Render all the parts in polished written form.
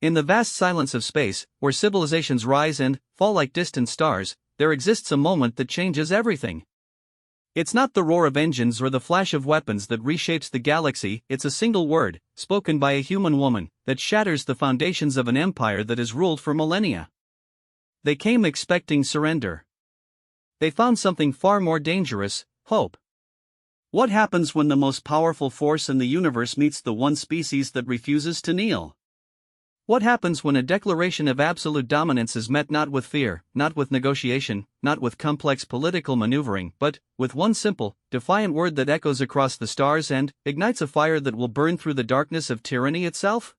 In the vast silence of space, where civilizations rise and fall like distant stars, there exists a moment that changes everything. It's not the roar of engines or the flash of weapons that reshapes the galaxy, it's a single word, spoken by a human woman, that shatters the foundations of an empire that has ruled for millennia. They came expecting surrender. They found something far more dangerous: hope. What happens when the most powerful force in the universe meets the one species that refuses to kneel? What happens when a declaration of absolute dominance is met not with fear, not with negotiation, not with complex political maneuvering, but with one simple, defiant word that echoes across the stars and ignites a fire that will burn through the darkness of tyranny itself?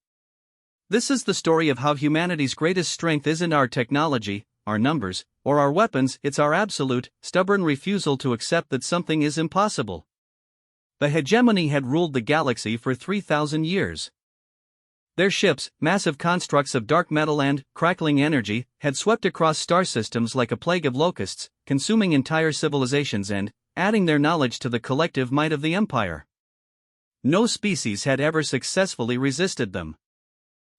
This is the story of how humanity's greatest strength isn't our technology, our numbers, or our weapons, it's our absolute, stubborn refusal to accept that something is impossible. The hegemony had ruled the galaxy for 3,000 years. Their ships, massive constructs of dark metal and crackling energy, had swept across star systems like a plague of locusts, consuming entire civilizations and adding their knowledge to the collective might of the empire. No species had ever successfully resisted them.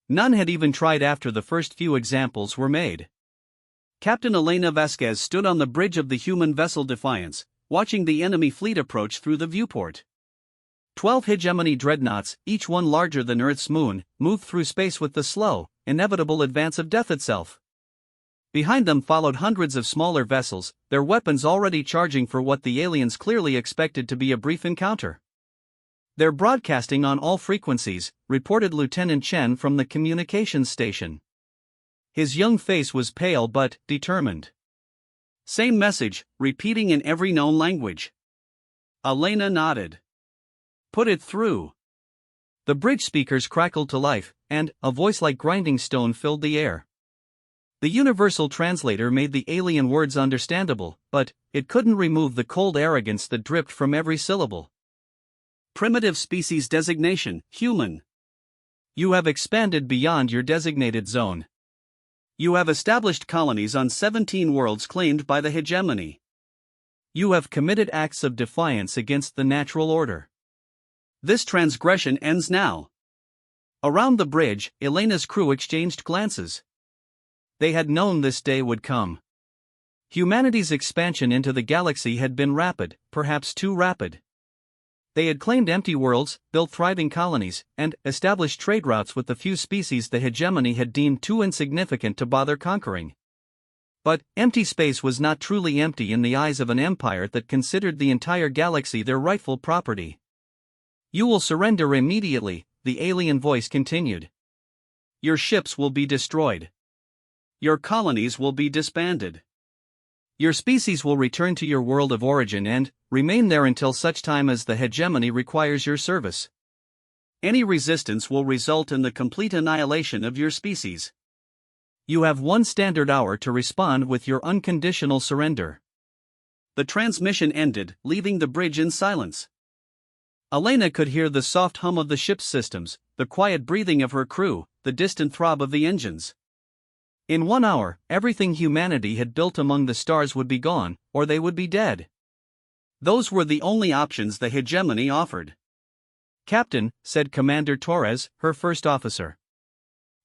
None had even tried after the first few examples were made. Captain Elena Vasquez stood on the bridge of the human vessel Defiance, watching the enemy fleet approach through the viewport. 12 hegemony dreadnoughts, each one larger than Earth's moon, moved through space with the slow, inevitable advance of death itself. Behind them followed hundreds of smaller vessels, their weapons already charging for what the aliens clearly expected to be a brief encounter. "They're broadcasting on all frequencies," reported Lieutenant Chen from the communications station. His young face was pale but determined. "Same message, repeating in every known language." Elena nodded. "Put it through." The bridge speakers crackled to life, and a voice like grinding stone filled the air. The universal translator made the alien words understandable, but it couldn't remove the cold arrogance that dripped from every syllable. "Primitive species designation, human. You have expanded beyond your designated zone. You have established colonies on 17 worlds claimed by the hegemony. You have committed acts of defiance against the natural order. This transgression ends now." Around the bridge, Elena's crew exchanged glances. They had known this day would come. Humanity's expansion into the galaxy had been rapid, perhaps too rapid. They had claimed empty worlds, built thriving colonies, and established trade routes with the few species the hegemony had deemed too insignificant to bother conquering. But empty space was not truly empty in the eyes of an empire that considered the entire galaxy their rightful property. "You will surrender immediately," the alien voice continued. "Your ships will be destroyed. Your colonies will be disbanded. Your species will return to your world of origin and remain there until such time as the hegemony requires your service. Any resistance will result in the complete annihilation of your species. You have one standard hour to respond with your unconditional surrender." The transmission ended, leaving the bridge in silence. Elena could hear the soft hum of the ship's systems, the quiet breathing of her crew, the distant throb of the engines. In 1 hour, everything humanity had built among the stars would be gone, or they would be dead. Those were the only options the hegemony offered. "Captain," said Commander Torres, her first officer.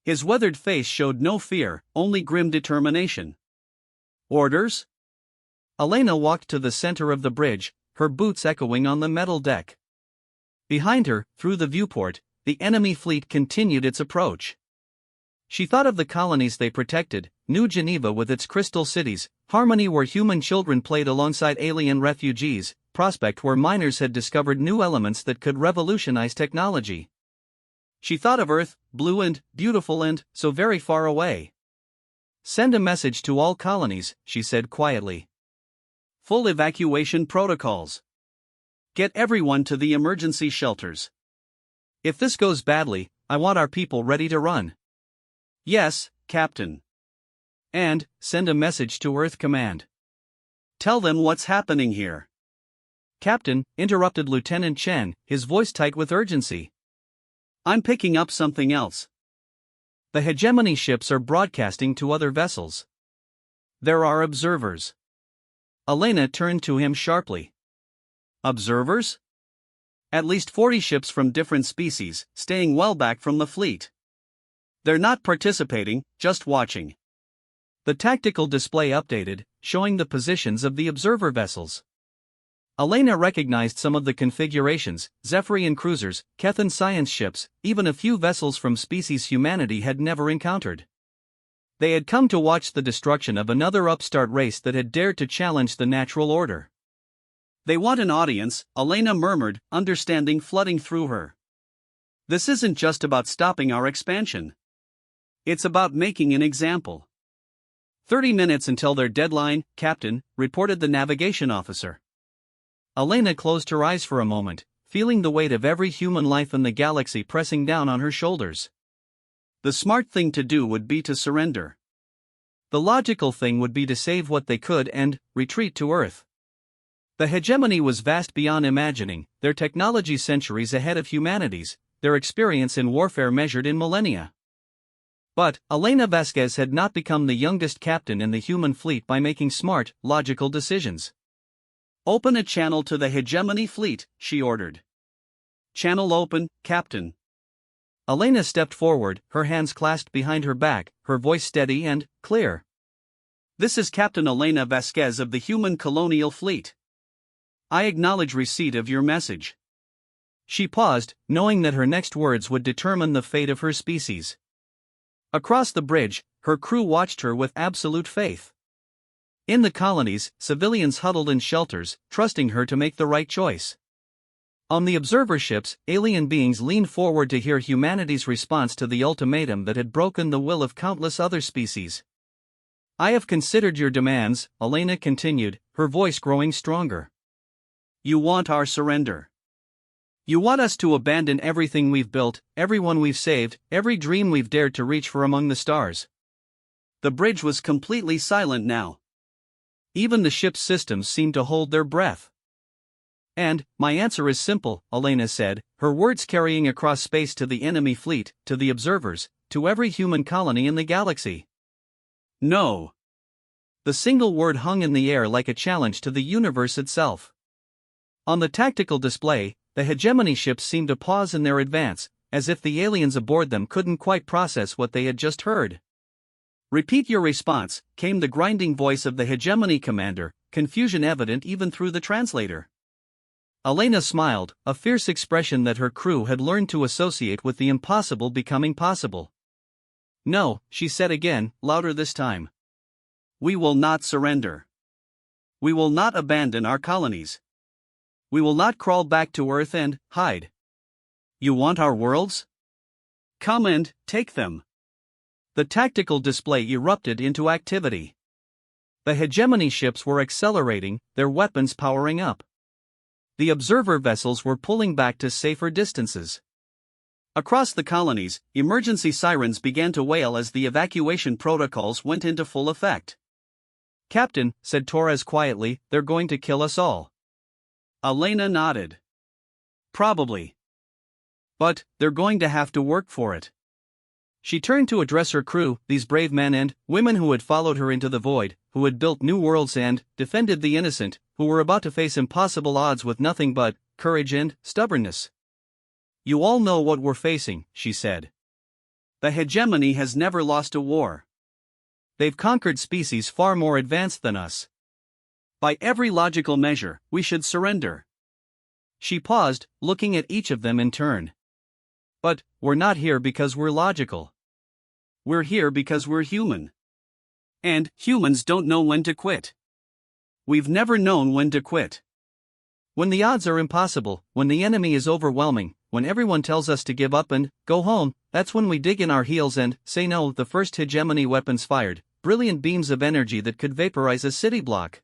His weathered face showed no fear, only grim determination. "Orders?" Elena walked to the center of the bridge, her boots echoing on the metal deck. Behind her, through the viewport, the enemy fleet continued its approach. She thought of the colonies they protected: New Geneva with its crystal cities, Harmony where human children played alongside alien refugees, Prospect where miners had discovered new elements that could revolutionize technology. She thought of Earth, blue and beautiful and so very far away. "Send a message to all colonies," she said quietly. "Full evacuation protocols. Get everyone to the emergency shelters. If this goes badly, I want our people ready to run." "Yes, Captain." "And send a message to Earth Command. Tell them what's happening here." "Captain," interrupted Lieutenant Chen, his voice tight with urgency. "I'm picking up something else. The hegemony ships are broadcasting to other vessels. There are observers." Elena turned to him sharply. "Observers?" "At least 40 ships from different species, staying well back from the fleet. They're not participating, just watching. The tactical display updated, showing the positions of the observer vessels. Elena recognized some of the configurations: Zephyrian cruisers, Kethan science ships, even a few vessels from species humanity had never encountered. They had come to watch the destruction of another upstart race that had dared to challenge the natural order. They want an audience, Elena murmured, understanding flooding through her. This isn't just about stopping our expansion. It's about making an example. 30 minutes until their deadline, Captain, reported the navigation officer. Elena closed her eyes for a moment, feeling the weight of every human life in the galaxy pressing down on her shoulders. The smart thing to do would be to surrender. The logical thing would be to save what they could and retreat to Earth. The hegemony was vast beyond imagining, their technology centuries ahead of humanity's, their experience in warfare measured in millennia. But Elena Vasquez had not become the youngest captain in the human fleet by making smart, logical decisions. "Open a channel to the hegemony fleet," she ordered. "Channel open, Captain." Elena stepped forward, her hands clasped behind her back, her voice steady and clear. "This is Captain Elena Vasquez of the Human Colonial Fleet. I acknowledge receipt of your message." She paused, knowing that her next words would determine the fate of her species. Across the bridge, her crew watched her with absolute faith. In the colonies, civilians huddled in shelters, trusting her to make the right choice. On the observer ships, alien beings leaned forward to hear humanity's response to the ultimatum that had broken the will of countless other species. "I have considered your demands," Elena continued, her voice growing stronger. "You want our surrender. You want us to abandon everything we've built, everyone we've saved, every dream we've dared to reach for among the stars." The bridge was completely silent now. Even the ship's systems seemed to hold their breath. "And my answer is simple," Elena said, her words carrying across space to the enemy fleet, to the observers, to every human colony in the galaxy. "No." The single word hung in the air like a challenge to the universe itself. On the tactical display, the hegemony ships seemed to pause in their advance, as if the aliens aboard them couldn't quite process what they had just heard. "Repeat your response," came the grinding voice of the hegemony commander, confusion evident even through the translator. Elena smiled, a fierce expression that her crew had learned to associate with the impossible becoming possible. "No," she said again, louder this time. "We will not surrender. We will not abandon our colonies. We will not crawl back to Earth and hide. You want our worlds? Come and take them." The tactical display erupted into activity. The hegemony ships were accelerating, their weapons powering up. The observer vessels were pulling back to safer distances. Across the colonies, emergency sirens began to wail as the evacuation protocols went into full effect. "Captain," said Torres quietly, "they're going to kill us all." Elena nodded. "Probably. But they're going to have to work for it." She turned to address her crew, these brave men and women who had followed her into the void, who had built new worlds and defended the innocent, who were about to face impossible odds with nothing but courage and stubbornness. "You all know what we're facing," she said. "The hegemony has never lost a war. They've conquered species far more advanced than us. By every logical measure, we should surrender." She paused, looking at each of them in turn. "But we're not here because we're logical. We're here because we're human. And humans don't know when to quit. We've never known when to quit. When the odds are impossible, when the enemy is overwhelming, when everyone tells us to give up and go home, that's when we dig in our heels and say no." The first hegemony weapons fired, brilliant beams of energy that could vaporize a city block.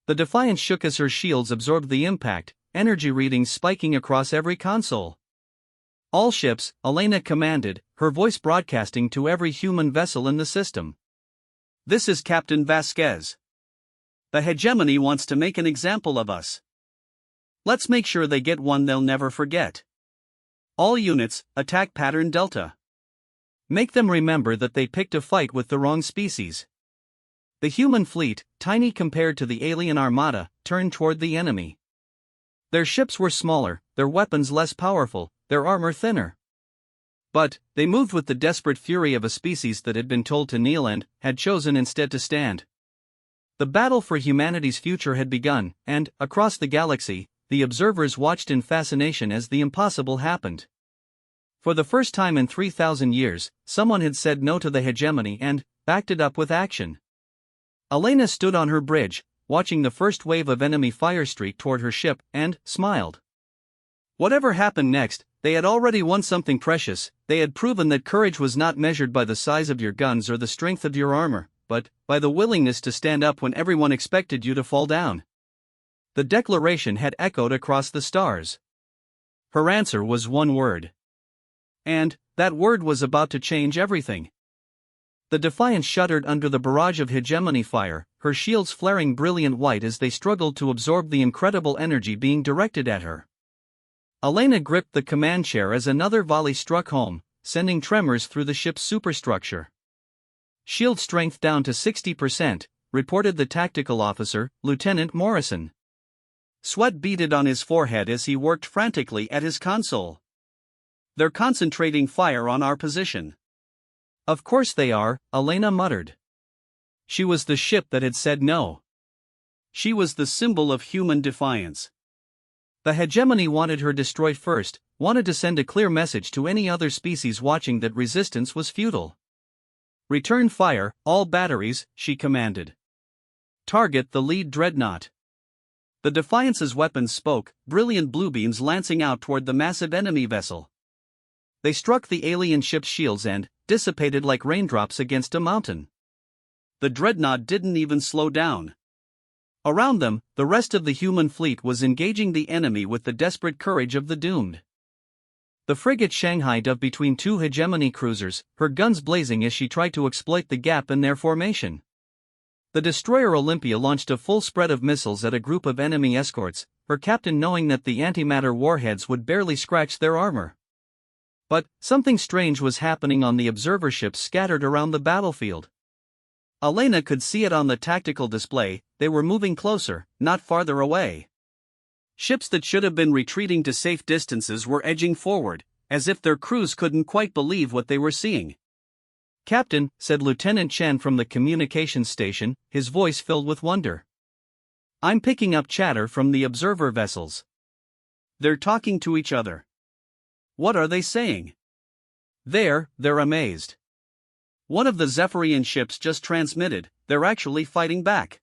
The Defiance shook as her shields absorbed the impact, energy readings spiking across every console. "All ships," Elena commanded, her voice broadcasting to every human vessel in the system. "This is Captain Vasquez. The hegemony wants to make an example of us. Let's make sure they get one they'll never forget. All units, attack pattern Delta. Make them remember that they picked a fight with the wrong species." The human fleet, tiny compared to the alien armada, turned toward the enemy. Their ships were smaller, their weapons less powerful, their armor thinner. But they moved with the desperate fury of a species that had been told to kneel and had chosen instead to stand. The battle for humanity's future had begun, and, across the galaxy, the observers watched in fascination as the impossible happened. For the first time in 3,000 years, someone had said no to the hegemony and backed it up with action. Elena stood on her bridge, watching the first wave of enemy fire streak toward her ship, and smiled. Whatever happened next, they had already won something precious. They had proven that courage was not measured by the size of your guns or the strength of your armor, but by the willingness to stand up when everyone expected you to fall down. The declaration had echoed across the stars. Her answer was one word. And that word was about to change everything. The Defiant shuddered under the barrage of hegemony fire, her shields flaring brilliant white as they struggled to absorb the incredible energy being directed at her. Elena gripped the command chair as another volley struck home, sending tremors through the ship's superstructure. "Shield strength down to 60%, reported the tactical officer, Lieutenant Morrison. Sweat beaded on his forehead as he worked frantically at his console. "They're concentrating fire on our position." "Of course they are," Elena muttered. She was the ship that had said no. She was the symbol of human defiance. The hegemony wanted her destroyed first, wanted to send a clear message to any other species watching that resistance was futile. "Return fire, all batteries," she commanded. "Target the lead dreadnought." The Defiance's weapons spoke, brilliant blue beams lancing out toward the massive enemy vessel. They struck the alien ship's shields and dissipated like raindrops against a mountain. The dreadnought didn't even slow down. Around them, the rest of the human fleet was engaging the enemy with the desperate courage of the doomed. The frigate Shanghai dove between two hegemony cruisers, her guns blazing as she tried to exploit the gap in their formation. The destroyer Olympia launched a full spread of missiles at a group of enemy escorts, her captain knowing that the antimatter warheads would barely scratch their armor. But something strange was happening on the observer ships scattered around the battlefield. Elena could see it on the tactical display. They were moving closer, not farther away. Ships that should have been retreating to safe distances were edging forward, as if their crews couldn't quite believe what they were seeing. "Captain," said Lieutenant Chen from the communications station, his voice filled with wonder. "I'm picking up chatter from the observer vessels. They're talking to each other." "What are they saying?" They're amazed. One of the Zephyrian ships just transmitted, "They're actually fighting back.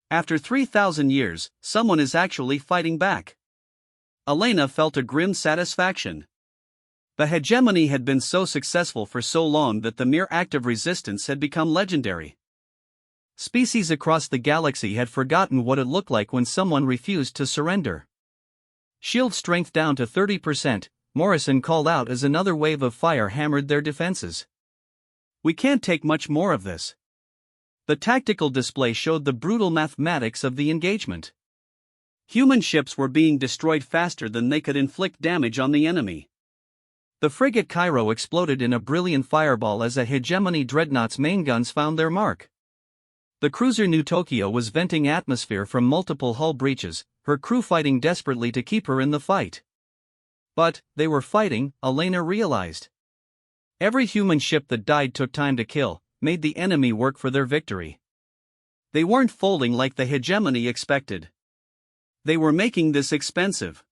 After 3,000 years, someone is actually fighting back." Elena felt a grim satisfaction. The hegemony had been so successful for so long that the mere act of resistance had become legendary. Species across the galaxy had forgotten what it looked like when someone refused to surrender. "Shield strength down to 30%, Morrison called out as another wave of fire hammered their defenses. "We can't take much more of this." The tactical display showed the brutal mathematics of the engagement. Human ships were being destroyed faster than they could inflict damage on the enemy. The frigate Cairo exploded in a brilliant fireball as a hegemony dreadnought's main guns found their mark. The cruiser New Tokyo was venting atmosphere from multiple hull breaches, her crew fighting desperately to keep her in the fight. But they were fighting, Elena realized. Every human ship that died took time to kill, made the enemy work for their victory. They weren't folding like the hegemony expected. They were making this expensive.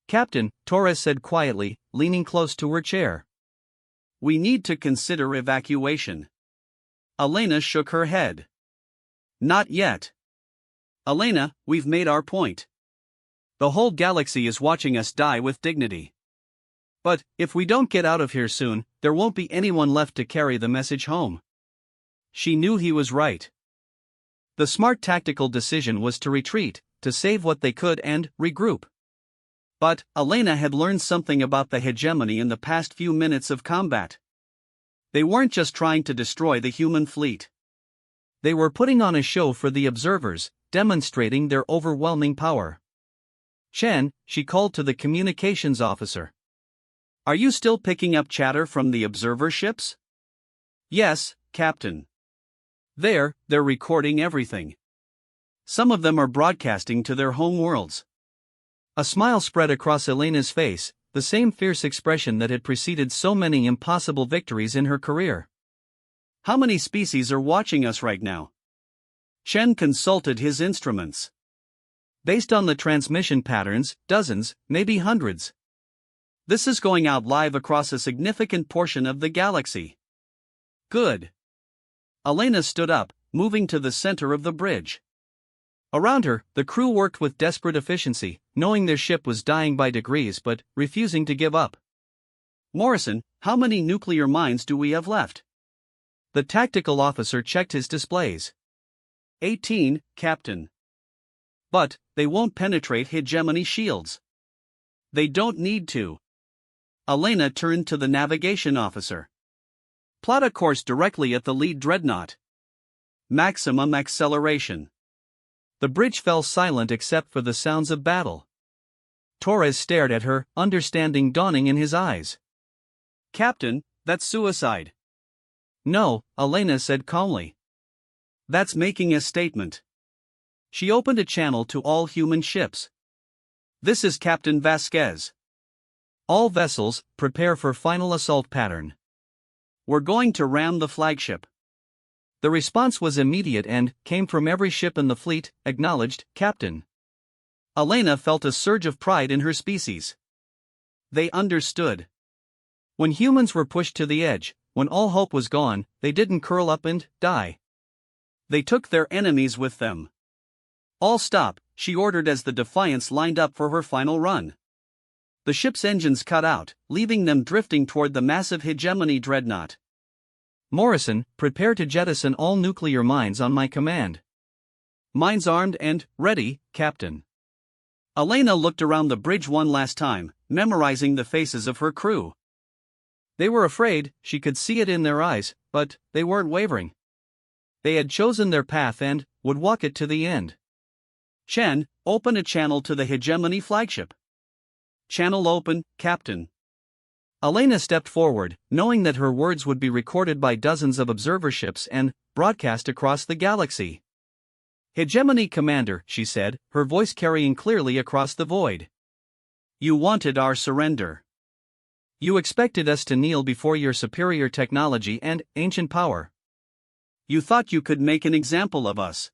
"Captain," Torres said quietly, leaning close to her chair. "We need to consider evacuation." Elena shook her head. "Not yet. Elena, we've made our point. The whole galaxy is watching us die with dignity. But if we don't get out of here soon, there won't be anyone left to carry the message home." She knew he was right. The smart tactical decision was to retreat, to save what they could and regroup. But Elena had learned something about the hegemony in the past few minutes of combat. They weren't just trying to destroy the human fleet. They were putting on a show for the observers, demonstrating their overwhelming power. "Chen," she called to the communications officer. "Are you still picking up chatter from the observer ships?" "Yes, Captain. They're recording everything. Some of them are broadcasting to their home worlds." A smile spread across Elena's face. the same fierce expression that had preceded so many impossible victories in her career. How many species are watching us right now? Chen consulted his instruments. Based on the transmission patterns, dozens, maybe hundreds. This is going out live across a significant portion of the galaxy. Good. Elena stood up, moving to the center of the bridge. Around her, the crew worked with desperate efficiency, knowing their ship was dying by degrees but refusing to give up. Morrison, how many nuclear mines do we have left? The tactical officer checked his displays. 18, Captain. But they won't penetrate hegemony shields. They don't need to. Elena turned to the navigation officer. Plot a course directly at the lead dreadnought. Maximum acceleration. The bridge fell silent except for the sounds of battle. Torres stared at her, understanding dawning in his eyes. Captain, that's suicide. No, Elena said calmly. That's making a statement. She opened a channel to all human ships. This is Captain Vasquez. All vessels, prepare for final assault pattern. We're going to ram the flagship. The response was immediate and came from every ship in the fleet, acknowledged, Captain. Elena felt a surge of pride in her species. They understood. When humans were pushed to the edge, when all hope was gone, they didn't curl up and die. They took their enemies with them. All stop, she ordered as the Defiance lined up for her final run. The ship's engines cut out, leaving them drifting toward the massive hegemony dreadnought. Morrison, prepare to jettison all nuclear mines on my command. Mines armed and ready, Captain. Elena looked around the bridge one last time, memorizing the faces of her crew. They were afraid, she could see it in their eyes, but they weren't wavering. They had chosen their path and would walk it to the end. Chen, open a channel to the hegemony flagship. Channel open, Captain. Elena stepped forward, knowing that her words would be recorded by dozens of observer ships and broadcast across the galaxy. Hegemony Commander, she said, her voice carrying clearly across the void. You wanted our surrender. You expected us to kneel before your superior technology and ancient power. You thought you could make an example of us.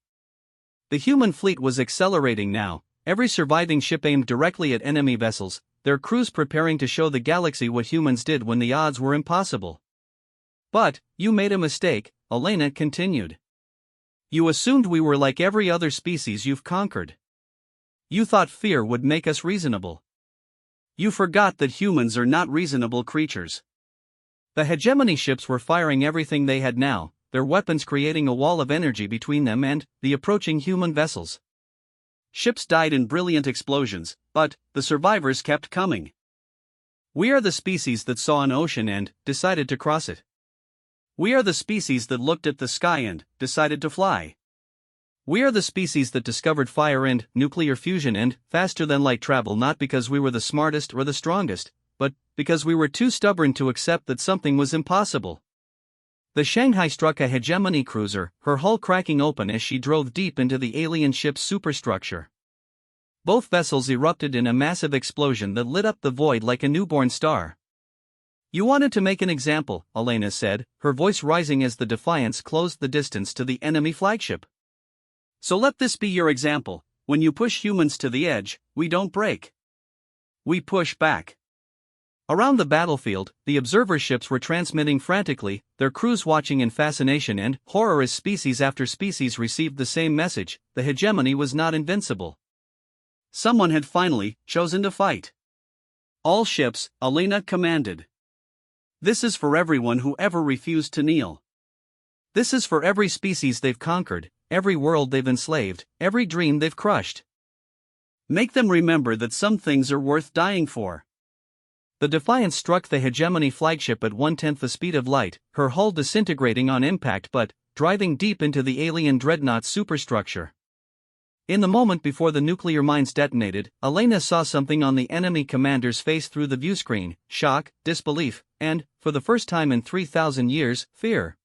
The human fleet was accelerating now, every surviving ship aimed directly at enemy vessels, their crews preparing to show the galaxy what humans did when the odds were impossible. But, you made a mistake, Elena continued. You assumed we were like every other species you've conquered. You thought fear would make us reasonable. You forgot that humans are not reasonable creatures. The hegemony ships were firing everything they had now, their weapons creating a wall of energy between them and the approaching human vessels. Ships died in brilliant explosions, but the survivors kept coming. We are the species that saw an ocean and decided to cross it. We are the species that looked at the sky and decided to fly. We are the species that discovered fire and nuclear fusion and faster-than-light travel not because we were the smartest or the strongest, but because we were too stubborn to accept that something was impossible. The Shanghai struck a hegemony cruiser, her hull cracking open as she drove deep into the alien ship's superstructure. Both vessels erupted in a massive explosion that lit up the void like a newborn star. You wanted to make an example, Elena said, her voice rising as the Defiance closed the distance to the enemy flagship. So let this be your example. When you push humans to the edge, we don't break. We push back. Around the battlefield, the observer ships were transmitting frantically, their crews watching in fascination and horror as species after species received the same message: the hegemony was not invincible. Someone had finally chosen to fight. All ships, Elena commanded. This is for everyone who ever refused to kneel. This is for every species they've conquered, every world they've enslaved, every dream they've crushed. Make them remember that some things are worth dying for. The Defiance struck the hegemony flagship at 1/10 the speed of light, her hull disintegrating on impact but driving deep into the alien dreadnought's superstructure. In the moment before the nuclear mines detonated, Elena saw something on the enemy commander's face through the viewscreen: shock, disbelief, and, for the first time in 3,000 years, fear.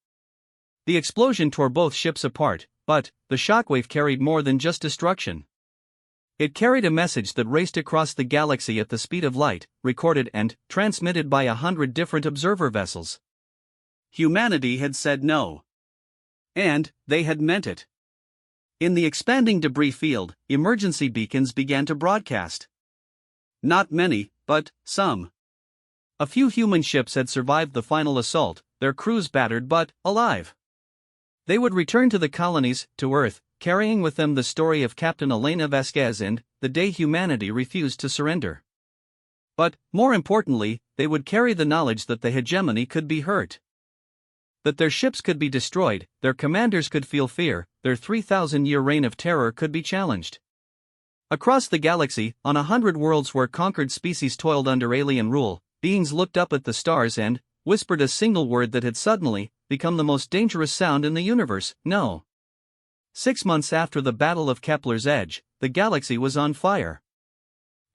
The explosion tore both ships apart, but the shockwave carried more than just destruction. It carried a message that raced across the galaxy at the speed of light, recorded and transmitted by 100 different observer vessels. Humanity had said no. And they had meant it. In the expanding debris field, emergency beacons began to broadcast. Not many, but some. A few human ships had survived the final assault, their crews battered but alive. They would return to the colonies, to Earth, carrying with them the story of Captain Elena Vasquez and the day humanity refused to surrender. But, more importantly, they would carry the knowledge that the hegemony could be hurt. That their ships could be destroyed, their commanders could feel fear, their 3,000-year reign of terror could be challenged. Across the galaxy, on 100 worlds where conquered species toiled under alien rule, beings looked up at the stars and whispered a single word that had suddenly become the most dangerous sound in the universe: no. 6 months after the Battle of Kepler's Edge, the galaxy was on fire.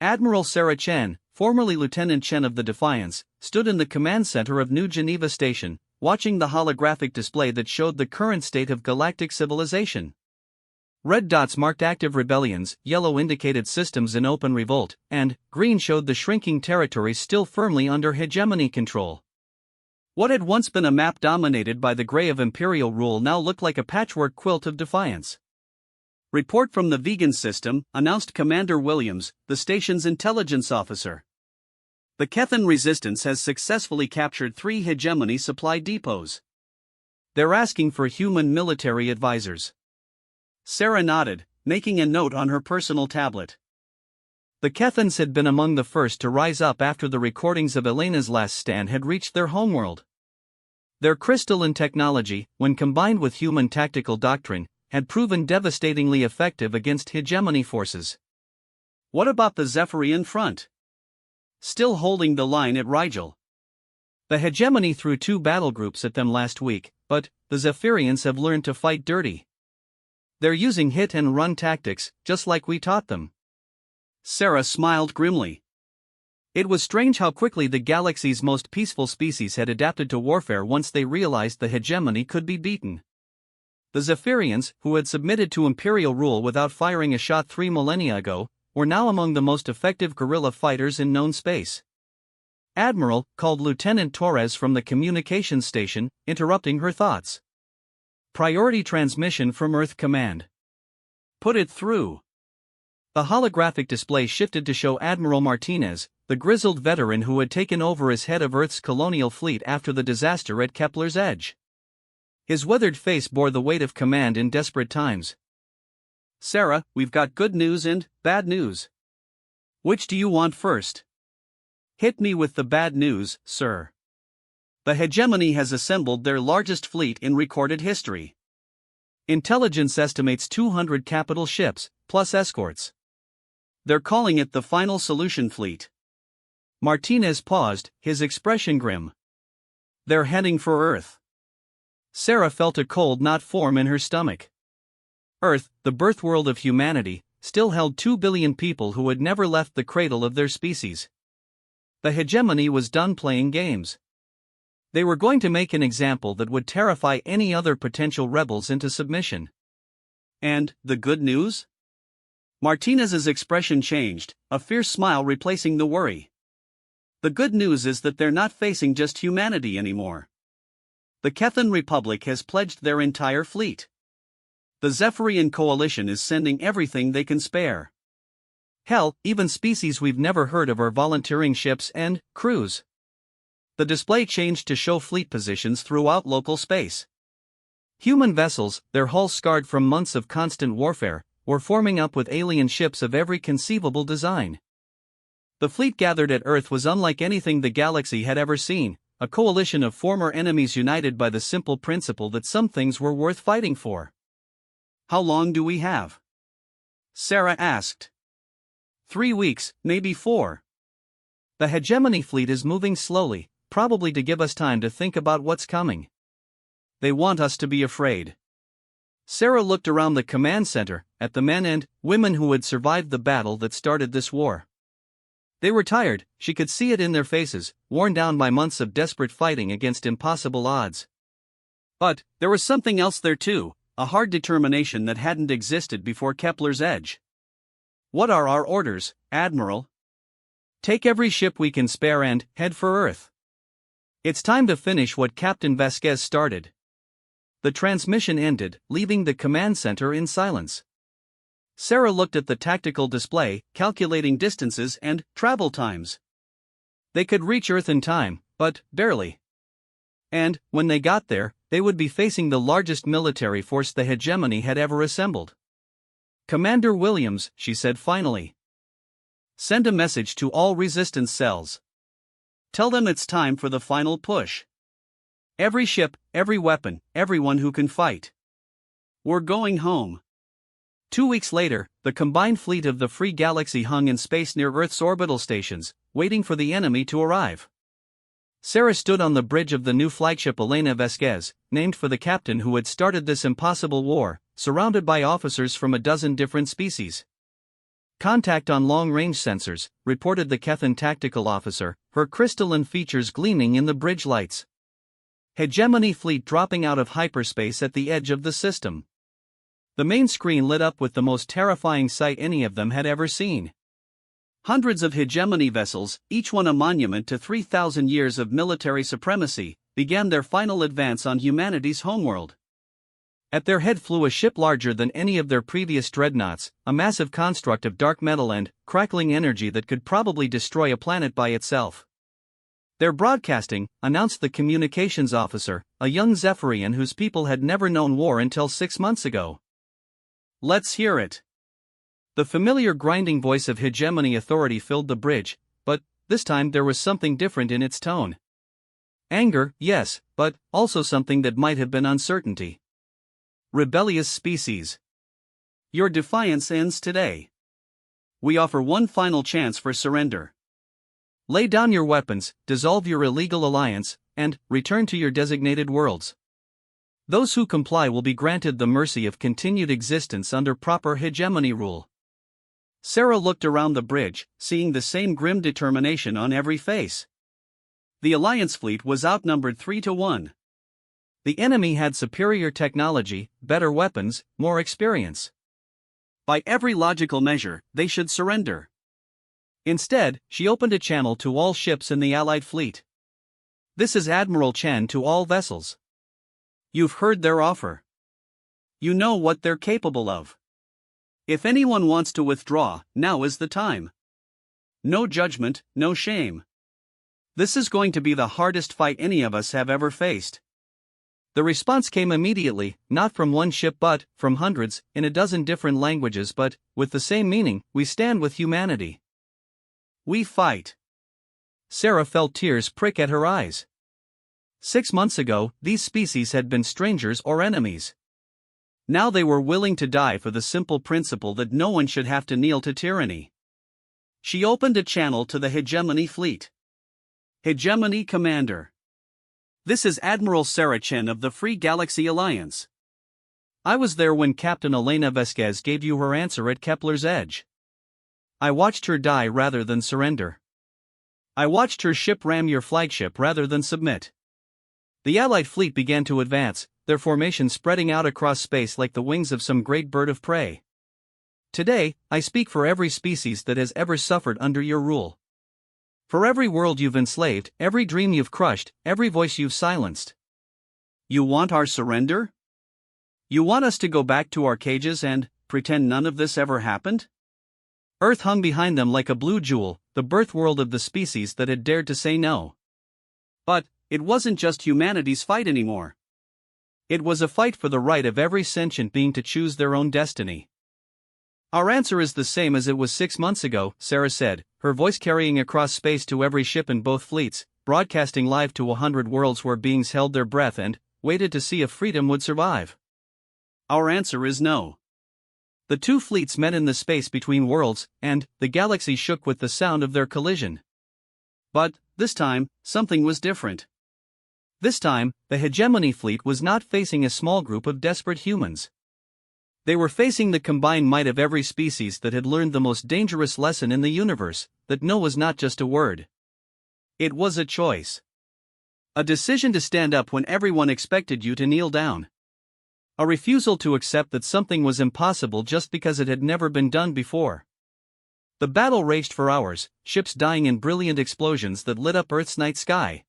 Admiral Sarah Chen, formerly Lieutenant Chen of the Defiance, stood in the command center of New Geneva Station, watching the holographic display that showed the current state of galactic civilization. Red dots marked active rebellions, yellow indicated systems in open revolt, and green showed the shrinking territories still firmly under hegemony control. What had once been a map dominated by the gray of imperial rule now looked like a patchwork quilt of defiance. "Report from the vegan system," announced Commander Williams, the station's intelligence officer. "The Kethan resistance has successfully captured 3 hegemony supply depots. They're asking for human military advisors." Sarah nodded, making a note on her personal tablet. The Kethans had been among the first to rise up after the recordings of Elena's last stand had reached their homeworld. Their crystalline technology, when combined with human tactical doctrine, had proven devastatingly effective against hegemony forces. What about the Zephyrian front? Still holding the line at Rigel. The hegemony threw 2 battle groups at them last week, but the Zephyrians have learned to fight dirty. They're using hit-and-run tactics, just like we taught them. Sarah smiled grimly. It was strange how quickly the galaxy's most peaceful species had adapted to warfare once they realized the hegemony could be beaten. The Zephyrians, who had submitted to imperial rule without firing a shot 3 millennia ago, were now among the most effective guerrilla fighters in known space. Admiral, called Lieutenant Torres from the communications station, interrupting her thoughts. "Priority transmission from Earth Command." "Put it through." The holographic display shifted to show Admiral Martinez, the grizzled veteran who had taken over as head of Earth's colonial fleet after the disaster at Kepler's Edge. His weathered face bore the weight of command in desperate times. "Sarah, we've got good news and bad news. Which do you want first?" "Hit me with the bad news, sir." The hegemony has assembled their largest fleet in recorded history. Intelligence estimates 200 capital ships, plus escorts. They're calling it the Final Solution Fleet. Martinez paused, his expression grim. "They're heading for Earth." Sarah felt a cold knot form in her stomach. Earth, the birth world of humanity, still held 2 billion people who had never left the cradle of their species. The hegemony was done playing games. They were going to make an example that would terrify any other potential rebels into submission. And the good news? Martinez's expression changed, a fierce smile replacing the worry. The good news is that they're not facing just humanity anymore. The Kethan Republic has pledged their entire fleet. The Zephyrian coalition is sending everything they can spare. Hell, even species we've never heard of are volunteering ships and crews. The display changed to show fleet positions throughout local space. Human vessels, their hulls scarred from months of constant warfare, were forming up with alien ships of every conceivable design. The fleet gathered at Earth was unlike anything the galaxy had ever seen, a coalition of former enemies united by the simple principle that some things were worth fighting for. "How long do we have?" Sarah asked. 3 weeks, maybe 4. The hegemony fleet is moving slowly, probably to give us time to think about what's coming. They want us to be afraid. Sarah looked around the command center, at the men and women who had survived the battle that started this war. They were tired, she could see it in their faces, worn down by months of desperate fighting against impossible odds. But there was something else there too, a hard determination that hadn't existed before Kepler's Edge. What are our orders, Admiral? Take every ship we can spare and head for Earth. It's time to finish what Captain Vasquez started. The transmission ended, leaving the command center in silence. Sarah looked at the tactical display, calculating distances and travel times. They could reach Earth in time, but barely. And, when they got there, they would be facing the largest military force the hegemony had ever assembled. "Commander Williams," she said finally. "Send a message to all resistance cells. Tell them it's time for the final push. Every ship, every weapon, everyone who can fight. We're going home." 2 weeks later, the combined fleet of the Free Galaxy hung in space near Earth's orbital stations, waiting for the enemy to arrive. Sarah stood on the bridge of the new flagship Elena Vasquez, named for the captain who had started this impossible war, surrounded by officers from a dozen different species. "Contact on long-range sensors," reported the Kethan tactical officer, her crystalline features gleaming in the bridge lights. Hegemony fleet dropping out of hyperspace at the edge of the system. The main screen lit up with the most terrifying sight any of them had ever seen. Hundreds of hegemony vessels, each one a monument to 3,000 years of military supremacy, began their final advance on humanity's homeworld. At their head flew a ship larger than any of their previous dreadnoughts, a massive construct of dark metal and crackling energy that could probably destroy a planet by itself. "They're broadcasting," announced the communications officer, a young Zephyrian whose people had never known war until 6 months ago. "Let's hear it." The familiar grinding voice of hegemony authority filled the bridge, but this time there was something different in its tone. Anger, yes, but also something that might have been uncertainty. "Rebellious species. Your defiance ends today. We offer one final chance for surrender. Lay down your weapons, dissolve your illegal alliance, and return to your designated worlds. Those who comply will be granted the mercy of continued existence under proper hegemony rule." Sarah looked around the bridge, seeing the same grim determination on every face. The Alliance fleet was outnumbered 3-1. The enemy had superior technology, better weapons, more experience. By every logical measure, they should surrender. Instead, she opened a channel to all ships in the Allied fleet. "This is Admiral Chen to all vessels. You've heard their offer. You know what they're capable of. If anyone wants to withdraw, now is the time. No judgment, no shame. This is going to be the hardest fight any of us have ever faced." The response came immediately, not from one ship but from hundreds, in a dozen different languages but with the same meaning: "We stand with humanity. We fight." Sarah felt tears prick at her eyes. 6 months ago, these species had been strangers or enemies. Now they were willing to die for the simple principle that no one should have to kneel to tyranny. She opened a channel to the Hegemony fleet. "Hegemony Commander. This is Admiral Sarah Chen of the Free Galaxy Alliance. I was there when Captain Elena Vasquez gave you her answer at Kepler's Edge. I watched her die rather than surrender. I watched her ship ram your flagship rather than submit." The Allied fleet began to advance, their formation spreading out across space like the wings of some great bird of prey. "Today, I speak for every species that has ever suffered under your rule. For every world you've enslaved, every dream you've crushed, every voice you've silenced. You want our surrender? You want us to go back to our cages and pretend none of this ever happened?" Earth hung behind them like a blue jewel, the birth world of the species that had dared to say no. But it wasn't just humanity's fight anymore. It was a fight for the right of every sentient being to choose their own destiny. "Our answer is the same as it was 6 months ago," Sarah said, her voice carrying across space to every ship in both fleets, broadcasting live to 100 worlds where beings held their breath and waited to see if freedom would survive. "Our answer is no." The two fleets met in the space between worlds, and the galaxy shook with the sound of their collision. But this time, something was different. This time, the Hegemony fleet was not facing a small group of desperate humans. They were facing the combined might of every species that had learned the most dangerous lesson in the universe, that no was not just a word. It was a choice. A decision to stand up when everyone expected you to kneel down. A refusal to accept that something was impossible just because it had never been done before. The battle raged for hours, ships dying in brilliant explosions that lit up Earth's night sky.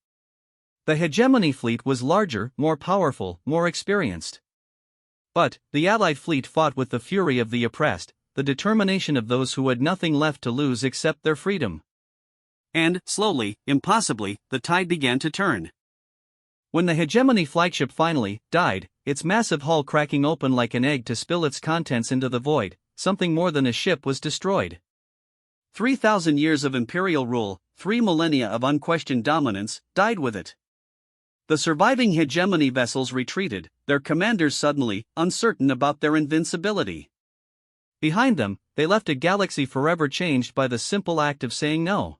The hegemony fleet was larger, more powerful, more experienced. But the Allied fleet fought with the fury of the oppressed, the determination of those who had nothing left to lose except their freedom. And, slowly, impossibly, the tide began to turn. When the hegemony flagship finally died, its massive hull cracking open like an egg to spill its contents into the void, something more than a ship was destroyed. 3,000 years of imperial rule, 3 millennia of unquestioned dominance, died with it. The surviving hegemony vessels retreated, their commanders suddenly uncertain about their invincibility. Behind them, they left a galaxy forever changed by the simple act of saying no.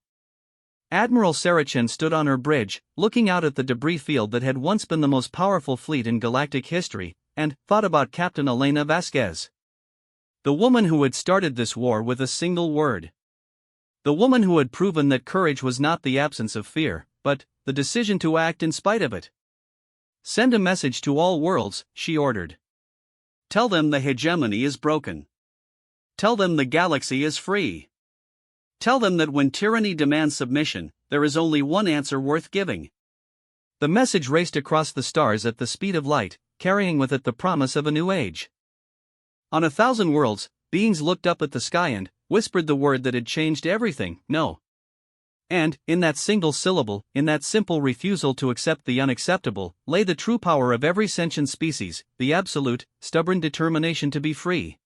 Admiral Saracen stood on her bridge, looking out at the debris field that had once been the most powerful fleet in galactic history, and thought about Captain Elena Vasquez. The woman who had started this war with a single word. The woman who had proven that courage was not the absence of fear, but the decision to act in spite of it. Send a message to all worlds, she ordered. Tell them the hegemony is broken. Tell them the galaxy is free. Tell them that when tyranny demands submission, there is only one answer worth giving. The message raced across the stars at the speed of light, carrying with it the promise of a new age. On 1,000 worlds, beings looked up at the sky and whispered the word that had changed everything: no. And, in that single syllable, in that simple refusal to accept the unacceptable, lay the true power of every sentient species, the absolute, stubborn determination to be free.